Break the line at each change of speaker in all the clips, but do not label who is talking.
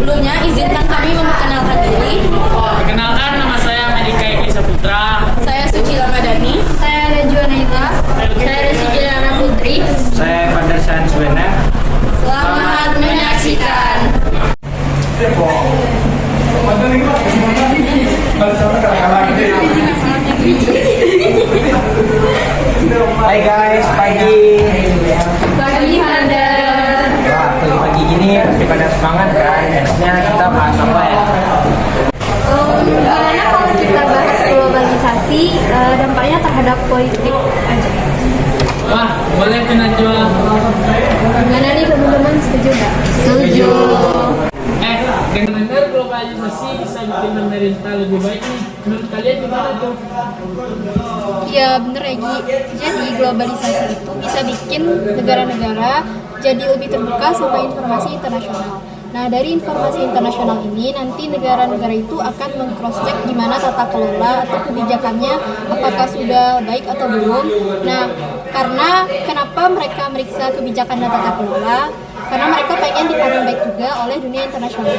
Sebelumnya izinkan kami memperkenalkan diri.
Perkenalkan, nama saya Medika Eki Saputra.
Saya Suci Ramadhani. Saya Najwa Naila. Saya Rizky Diana Putri.
Saya Vander Sanswena.
Selamat menyaksikan.
Hai guys, pagi.
Pagi Hander.
Wah, pagi-pagi gini pasti pada semangat kan? Enaknya kita bahas apa ya?
Gimana kalau kita bahas globalisasi, dampaknya terhadap politik aja?
Wah, boleh tuh Najwa.
Gimana nih teman-teman, setuju nggak?
Setuju.
Dengan globalisasi bisa bikin pemerintah lebih baik nih. Menurut kalian gimana tuh?
Iya bener Egi. Jadi globalisasi itu bisa bikin negara-negara jadi lebih terbuka sama informasi internasional. Nah dari informasi internasional ini nanti negara-negara itu akan meng-cross-check gimana tata kelola atau kebijakannya apakah sudah baik atau belum. Nah karena kenapa mereka meriksa kebijakan dan tata kelola? Karena mereka pengen dipandang baik juga oleh dunia internasional.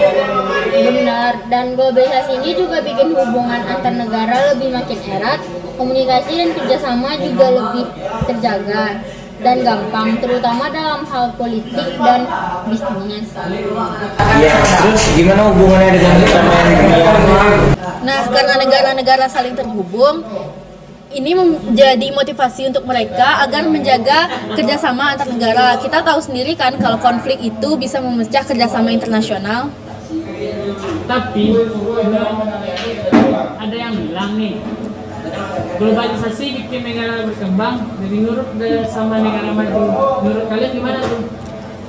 Benar, dan globalisasi ini juga bikin hubungan antar negara lebih makin erat, komunikasi dan kerjasama juga lebih terjaga dan gampang, terutama dalam hal politik dan bisnis.
Iya, terus gimana hubungannya dengan perdamaian dunia?
Nah, karena negara-negara saling terhubung, ini menjadi motivasi untuk mereka agar menjaga kerjasama antar negara. Kita tahu sendiri kan kalau konflik itu bisa memecah kerjasama internasional.
Tapi ada yang bilang nih, globalisasi bikin negara berkembang jadi nurut sama negara maju. Menurut kalian gimana tuh?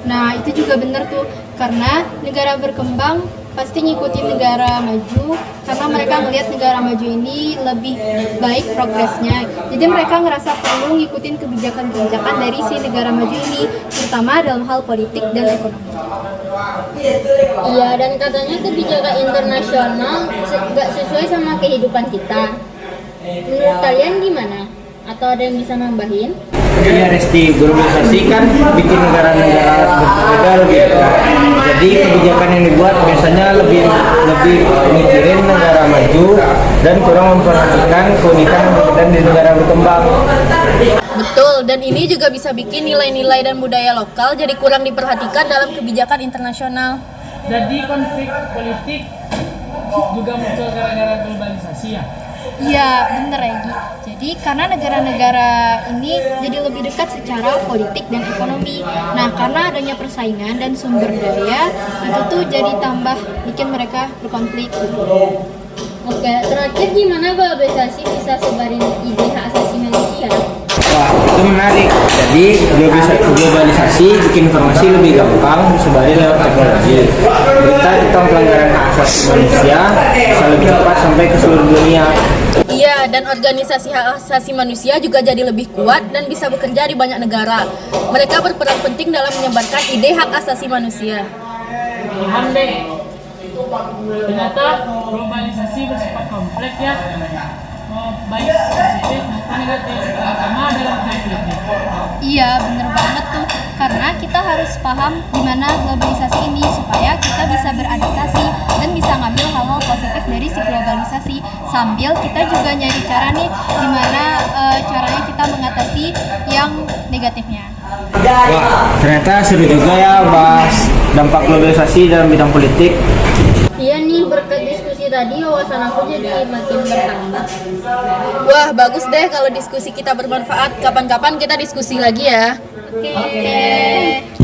Nah itu juga benar tuh, karena negara berkembang pasti ngikutin negara maju karena mereka melihat negara maju ini lebih baik progresnya. Jadi mereka ngerasa perlu ngikutin kebijakan-kebijakan dari si negara maju ini, terutama dalam hal politik dan ekonomi.
Iya, dan katanya kebijakan internasional nggak sesuai sama kehidupan kita. Menurut kalian gimana? Atau ada yang bisa nambahin?
Jadi Resti, globalisasi kan bikin negara-negara berbeda lebih dekat. Jadi kebijakan yang dibuat biasanya lebih mikirin negara maju dan kurang memperhatikan keunikan yang berbeda di negara berkembang.
Betul, dan ini juga bisa bikin nilai-nilai dan budaya lokal jadi kurang diperhatikan dalam kebijakan internasional.
Jadi konflik politik juga muncul gara-gara globalisasi ya?
Iya bener Egi. Jadi karena negara-negara ini jadi lebih dekat secara politik dan ekonomi. Nah karena adanya persaingan dan sumber daya itu tuh jadi tambah bikin mereka berkonflik gitu.
Oke, terakhir gimana globalisasi bisa sebarin ide hak asasi manusia?
Wah, itu menarik. Jadi globalisasi bikin informasi lebih gampang disebarin lewat teknologi. Berita tentang pelanggaran hak asasi manusia bisa lebih cepat sampai ke seluruh dunia.
Iya, dan organisasi hak asasi manusia juga jadi lebih kuat dan bisa bekerja di banyak negara. Mereka berperan penting dalam menyebarkan ide hak asasi manusia.
Paham deh. Ternyata globalisasi bersifat kompleks ya. Baik positif maupun negatif, terutama dalam politik.
Iya bener banget tuh, karena kita harus paham gimana globalisasi ini supaya kita bisa beradaptasi dan bisa ngambil hal-hal positif dari si globalisasi, sambil kita juga nyari cara nih gimana caranya kita mengatasi yang negatifnya.
Wah, ternyata seru juga ya bahas dampak globalisasi dalam bidang politik.
Iya nih, berkat diskusi tadi wawasan aku jadi makin bertambah.
Wah, bagus deh kalau diskusi kita bermanfaat. Kapan-kapan kita diskusi lagi ya.
Oke.